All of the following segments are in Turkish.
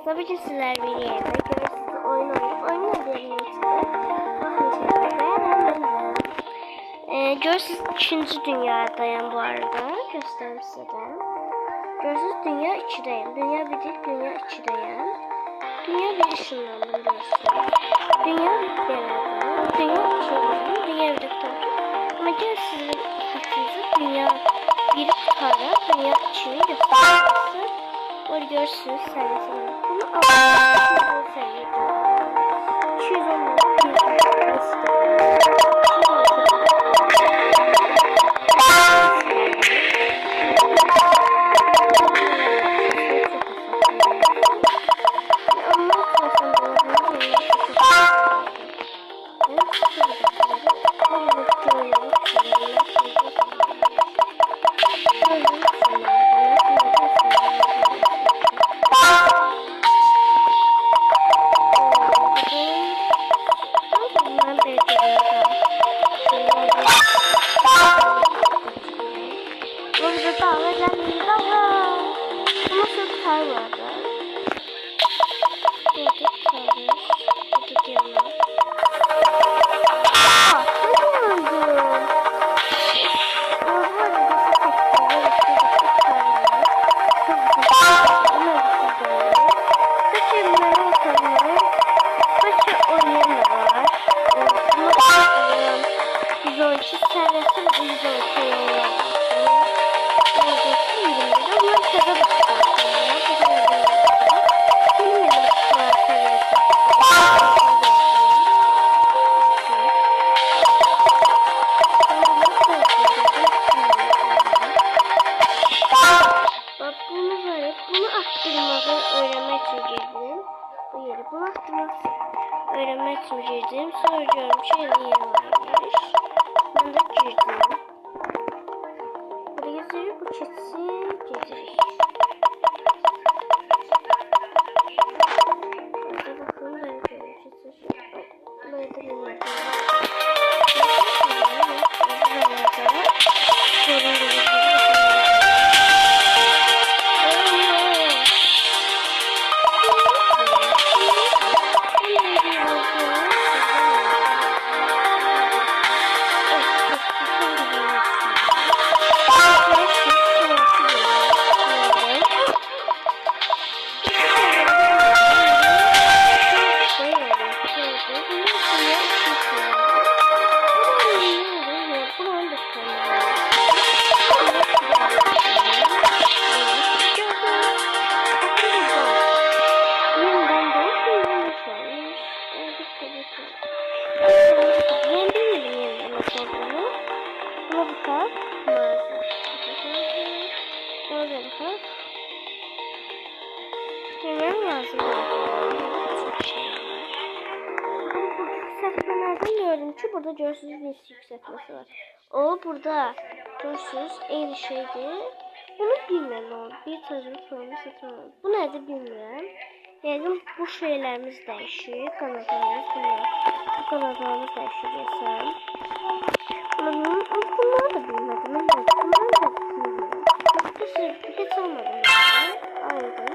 Tabii ki sizler bir yerde görürsünüz oyun oynayabilirsiniz. Görürsünüz 2. dünyadayım bu arada. Göstereyim size de. Görürsünüz dünya 2'deyim. Dünya 1'dir, dünya 2'deyim. Dünya 1 ışınlandım görürsünüz. Dünya 1'deyim. Dünya 2'deyim. Dünya 1'de tutarım. Ama gel sizin hakkınızda dünya 1'i tutarım. Dünya 2'yi gösteririz. Orada görürsünüz seviyesini. Bunu alalım. Seviyede. 210 öğrenmek için girdim. Sonra diyorum şöyle yeri varmış. Ben de girdim. Buraya yazıyor bu çetsin. Gezirik. Burada bakalım böyle bir çetsin. Böyle de bir sorun Demem lazım. Yükseltmelerden gördüm ki burada görürsünüz bir yükseltmesi var. O burada görürsünüz eğri şeydi. Bunu bilmiyorum. Bir tecrübe sorunu satın. Bu nedir bilmiyorum. Yani bu şeylerimiz değişiyor. Kanatlarımız bunlar. Bu kanatlarımız değişiyor desem. Bunları da bilmedim. Bunları da bilmiyorum. Hiç almadım. Aynen.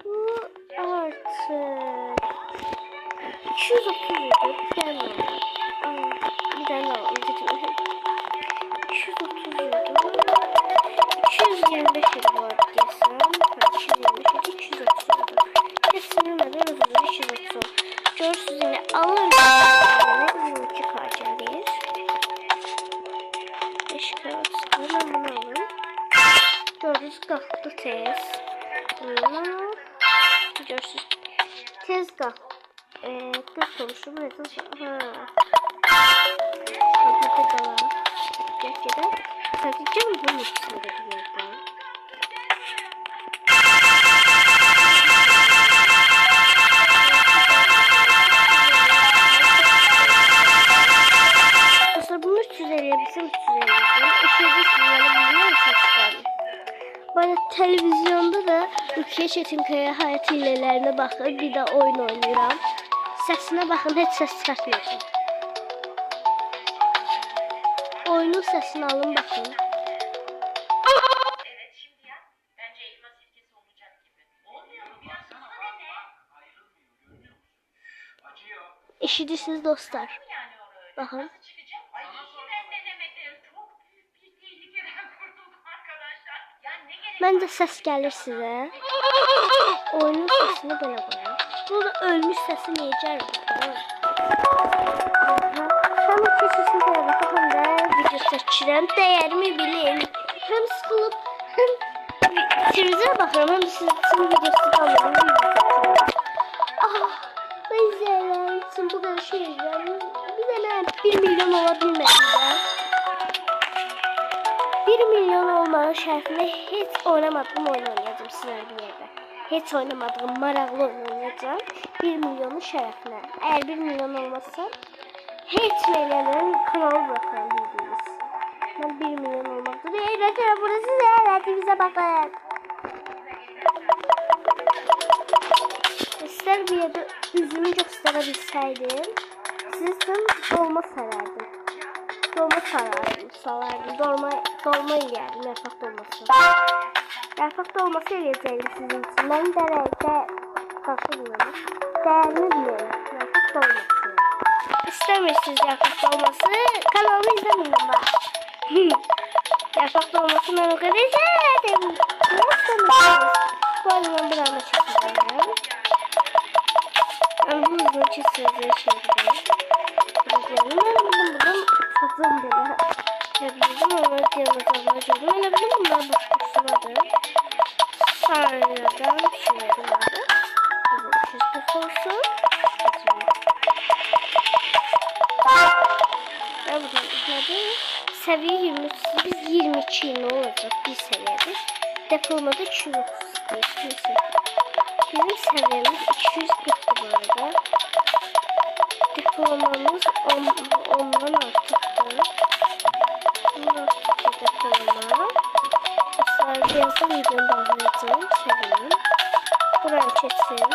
Bu artık 230 gelmedi. Bir tane daha var. 230 225 var desem. 225 230 hepsini neden uzun 230. Görürsünüz yine alırım. Ne çıkaracağım bir. 5 kağıt. Hemen bunu alın. Gördüğünüz kalktı tez. Görürsünüz. Tezgah. Kız oluşumu neden? Burada da var. Gerçekten. Saklayacağım bunun içinde de bir yerde. Aslında bunu 350 bizim 350. 200 milyon saçlarım. Böyle televizyonda da Rukiye Çetinkaya hayat hilelerine bakır, bir de oyun oynuyorum. Sesine bakın, hiç ses çıkartmayacağım. oyunun sesini alın bakın. Evet şimdi ya. Bence elma sirkesi olacak gibi. Olmuyor mu? Biraz hızlı dene. Eşidirsiniz dostlar. Yani o öyle. Bakın. Nasıl çıkacak? Ay hiç ben denemedim. Çok büyük bir tehlikeden kurtuldum arkadaşlar. Ya ne gerek Bence var? ses gelir size. Oyunun sesini böyle koyun. Burada ölmüş sesi necə bakın. Hem sesini böyle bakın hem de video seçirəm. Değerimi bilin. Hem sıkılıp hem televizyon bakıyorum hem de sizin videosu alıyorum. Ben izleyeceğim. Şimdi bu kadar şey izleyeceğim. Bir de ben 1 milyon olabilmedim de. 1 milyon olmanın şərəfinə heç oynamadığım oyun oynayacağım sizlərlə bir yerdə. Heç oynamadığım maraqlı oyun oynayacağım. 1 milyonun şərəfinə. Əgər 1 milyon olmazsa heç eləməm, kanalı bırakıram bildiyiniz. Mən 1 milyon olmaqda deyil. Rəkəm burası zəyərlətimizə baxın. İstər bir yerdə üzümü göstərə bilsəydim, sizin dolma sarardım. Dolma sarardım, dolma eləyərdim, yarpaq dolması. Yarpaq dolması eləyəcəydim sizin için. Mən dərəcə qarşılayım. Dəyərini bilirəm, yarpaq dolması. İstəmirsiniz yarpaq dolması, kanalımı izləməyin bax. Yarpaq dolması mən o qədər izlədim. Nə istəmirsiniz? Bu arada mən bir anda çəkəcəyim. Ben bu yüzden çizgileri çevirdim. Biraz buradan tuttum böyle. Yapıyordum ama diğer gördüm. Öyle bildim bunlar boşluğunadı. Sonradan şöyle vardı. Burada çizgi olsun. Ben buradan izledim. Seviye 23. Biz 22 ne olacak bir seviyede. Depolmada 230 neyse. Bizim seviyemiz 240 bu arada. Depolmamız 10'dan artıktı. Bunun artık depolama. Mesela birazdan videonu bağlayacağım. Seviyem. Buraya çeksin.